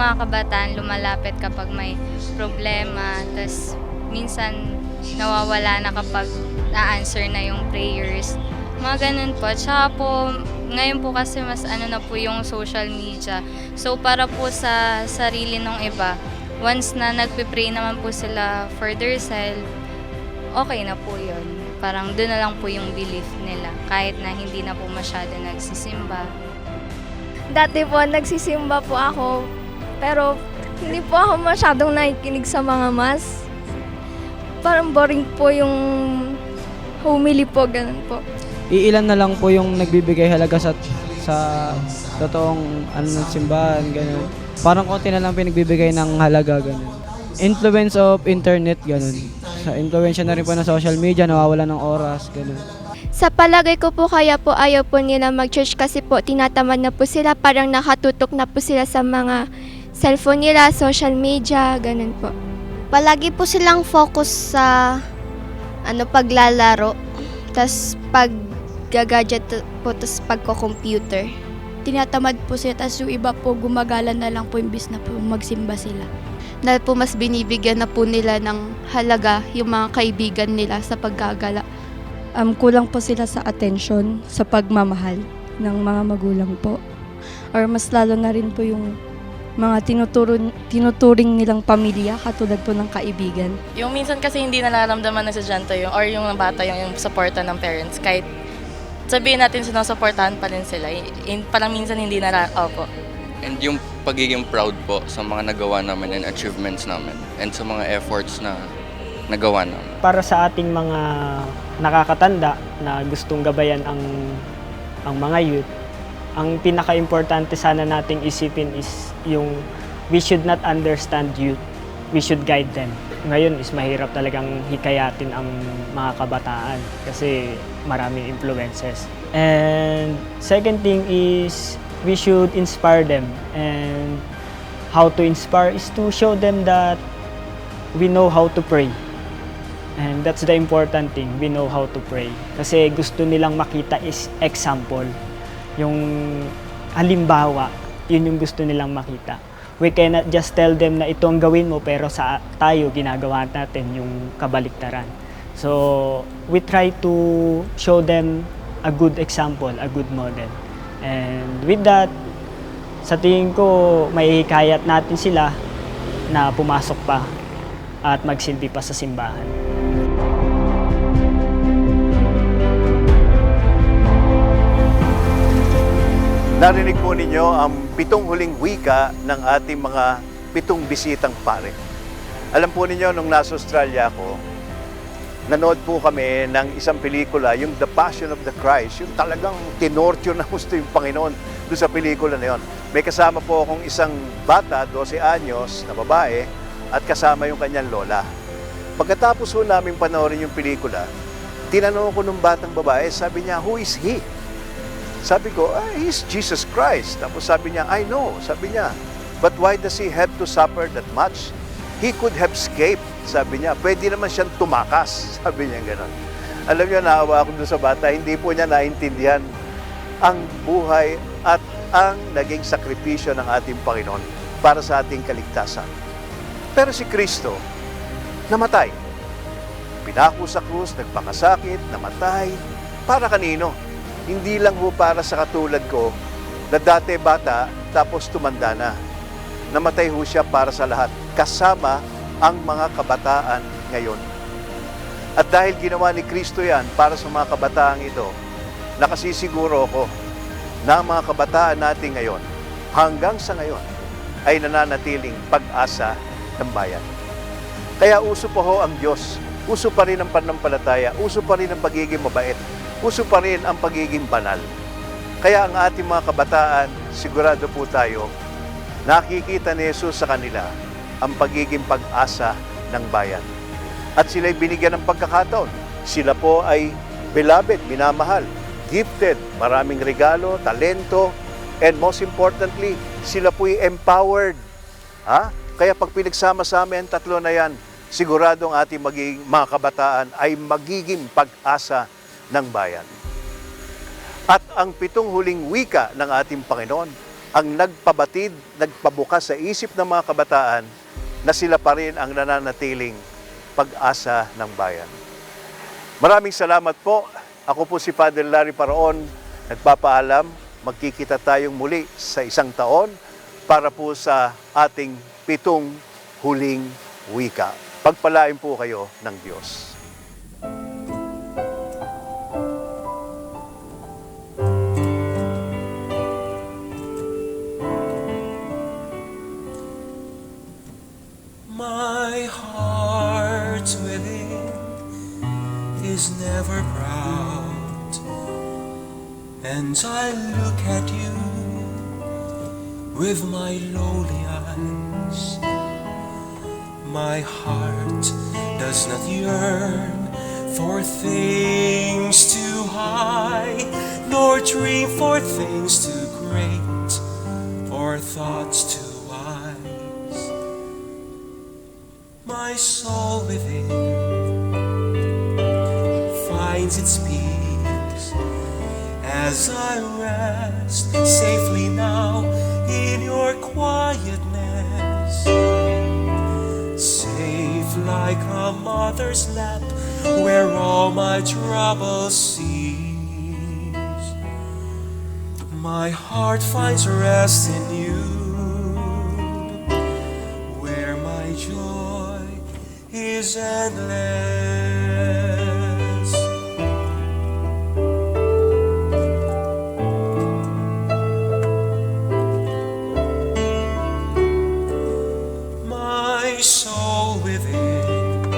mga kabataan lumalapit kapag may problema, tas minsan nawawala na kapag na-answer na yung prayers. Mga ganun po. Tsaka po, ngayon po kasi mas ano na po yung social media. So para po sa sarili ng iba, once na nagpe-pray naman po sila for their self, okay na po yun. Parang doon na lang po yung belief nila, kahit na hindi na po masyado nagsisimba. Dati po, nagsisimba po ako, pero hindi po ako masyadong nakikinig sa mga mass. Parang boring po yung homily po, ganun po. Iilan na lang po yung nagbibigay halaga sa totoong ng simbahan, ganun. Parang konti na lang pinagbibigay ng halaga, ganun. Influence of internet, ganun. Sa influensya na rin po ng social media, nawawala ng oras, ganun. Sa palagay ko po kaya po ayaw po nila mag-church kasi po tinatamad na po sila, parang nakatutok na po sila sa mga cellphone nila, social media, ganun po. Palagi po silang focus sa paglalaro, tas pag-gadget po, tas pagko-computer. Tinatamad po sila, tas yung iba po gumagala na lang po imbis na po magsimba sila. Dahil po mas binibigyan na po nila ng halaga yung mga kaibigan nila sa paggagala. Kulang po sila sa atensyon, sa pagmamahal ng mga magulang po. Or mas lalo na rin po yung mga tinuturing nilang pamilya, katulad po ng kaibigan. Yung minsan kasi hindi nararamdaman ng estudyante yung, or yung bata yung suporta ng parents. Kahit sabihin natin sinusuportahan pa rin sila. Parang minsan hindi opo. And yung pagiging proud po sa mga nagawa namin and achievements namin and sa mga efforts na nagawa namin. Para sa ating mga nakakatanda na gustong gabayan ang mga youth, ang pinaka-importante sana nating isipin is yung we should not understand youth, we should guide them. Ngayon is mahirap talagang hikayatin ang mga kabataan kasi maraming influences. And second thing is we should inspire them, and how to inspire is to show them that we know how to pray. And that's the important thing, we know how to pray. Kasi gusto nilang makita is example. Yung halimbawa, yun yung gusto nilang makita. We cannot just tell them na ito ang gawin mo, pero sa tayo, ginagawa natin yung kabaliktaran. So, we try to show them a good example, a good model. And with that, sa tingin ko, may hikayat natin sila na pumasok pa at magsilbi pa sa simbahan. Narinig po ninyo ang 7 huling wika ng ating mga 7 bisitang pare. Alam po ninyo, nung nasa Australia ako, nanood po kami ng isang pelikula, yung The Passion of the Christ, yung talagang tinorture na gusto yung Panginoon doon sa pelikula na yun. May kasama po akong isang bata, 12 anyos, na babae, at kasama yung kanyang lola. Pagkatapos po namin panoorin yung pelikula, tinanong ko nung batang babae, sabi niya, "Who is he?" Sabi ko, "He's Jesus Christ." Tapos sabi niya, "I know." Sabi niya, "But why does he have to suffer that much? He could have escaped." Sabi niya, "Pwede naman siyang tumakas." Sabi niya gano'n. Alam niyo, naawa ako doon sa bata, hindi po niya naintindihan ang buhay at ang naging sakripisyo ng ating Panginoon para sa ating kaligtasan. Pero si Kristo, namatay. Pinako sa krus, nagpakasakit, namatay. Para kanino? Hindi lang ho para sa katulad ko na dati bata tapos tumanda na. Namatay ho siya para sa lahat, kasama ang mga kabataan ngayon. At dahil ginawa ni Kristo yan para sa mga kabataan ito, nakasisiguro ako na ang mga kabataan natin ngayon, hanggang sa ngayon, ay nananatiling pag-asa ng bayan. Kaya uso pa ho ang Diyos, uso pa rin ang pananampalataya, uso pa rin ang pagiging mabait, uso pa rin ang pagiging banal. Kaya ang ating mga kabataan, sigurado po tayo, nakikita ni Jesus sa kanila ang pagiging pag-asa ng bayan. At sila'y binigyan ng pagkakataon. Sila po ay beloved, minamahal, gifted, maraming regalo, talento, and most importantly, sila po ay empowered. Kaya pag pinagsama-sama ang tatlo na yan, siguradong ating mga kabataan ay magiging pag-asa ng bayan. At ang 7 huling wika ng ating Panginoon, ang nagpabatid, nagpabukas sa isip ng mga kabataan na sila pa rin ang nananatiling pag-asa ng bayan. Maraming salamat po. Ako po si Father Larry Paraon, nagpapaalam. Magkikita tayong muli sa isang taon para po sa ating 7 huling wika. Pagpalain po kayo ng Diyos. My heart within is never proud, and I look at you with my lowly eyes. My heart does not yearn for things too high, nor dream for things too great, or thoughts too wise. My soul within finds its peace as I rest safely now in your quietness. Safe like a mother's lap where all my troubles cease. My heart finds rest in you, where my joy is endless. My soul within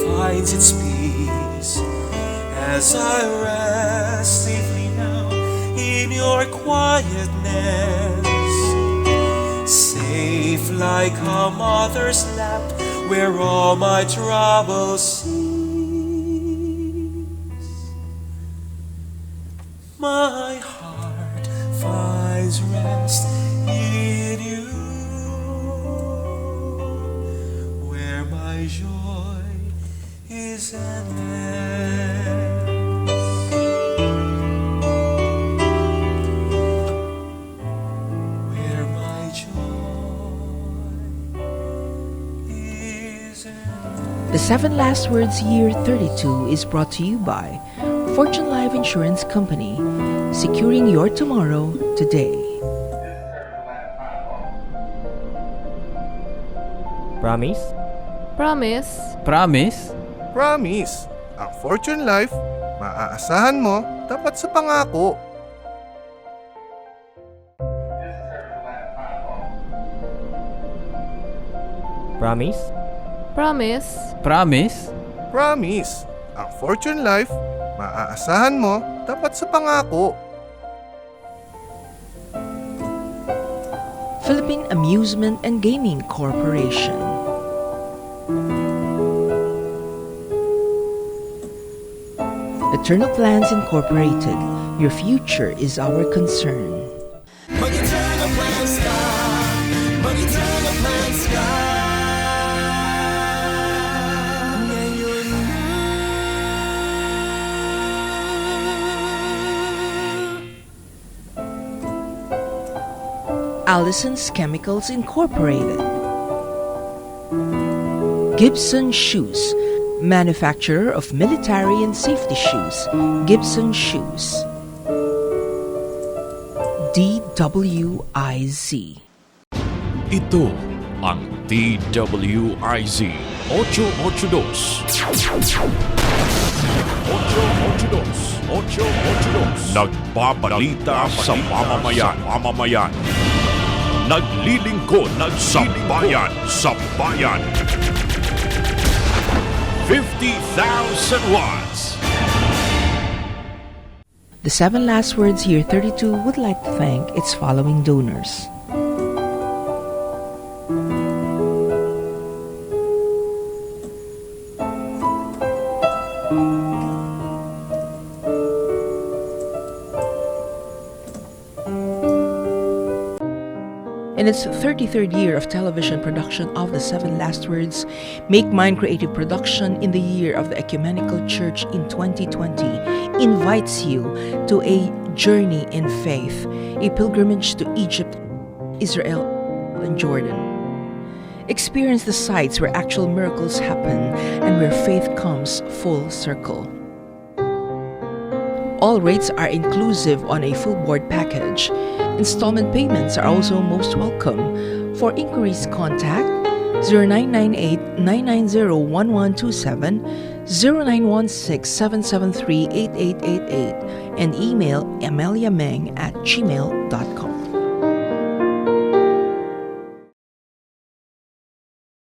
finds its peace as I rest safely now in your quietness. Safe like a mother's lap where all my troubles cease. My heart finds rest in you, where my joy is endless. Where my joy is endless. The 7 Last Words Year 32 is brought to you by Fortune Life Insurance Company, securing your tomorrow today. Promise? Promise? Promise? Promise. Ang Fortune Life, maaasahan mo, tapat sa pangako. Promise? Promise? Promise? Promise. Ang Fortune Life, maaasahan mo, tapat sa pangako. Philippine Amusement and Gaming Corporation. Eternal Plans Incorporated. Your future is our concern. Mag-Eternal Plans ka, Mag-Eternal Plans ka. Ngayon Allison's Chemicals Incorporated. Gibson Shoes, manufacturer of military and safety shoes. Gibson Shoes. DWIZ. Ito ang DWIZ 882. 882. Nagbabalita sa mamamayan. Naglilingkod sa bayan. 50,000 watts. The 7 Last Words Year 32 would like to thank its following donors. In its 33rd year of television production of The 7 Last Words, Make Mind Creative Production in the year of the Ecumenical Church in 2020 invites you to a journey in faith, a pilgrimage to Egypt, Israel, and Jordan. Experience the sites where actual miracles happen and where faith comes full circle. All rates are inclusive on a full board package. Installment payments are also most welcome. For inquiries, contact 0998-990-1127, 0916-773-8888, and email ameliameng@gmail.com.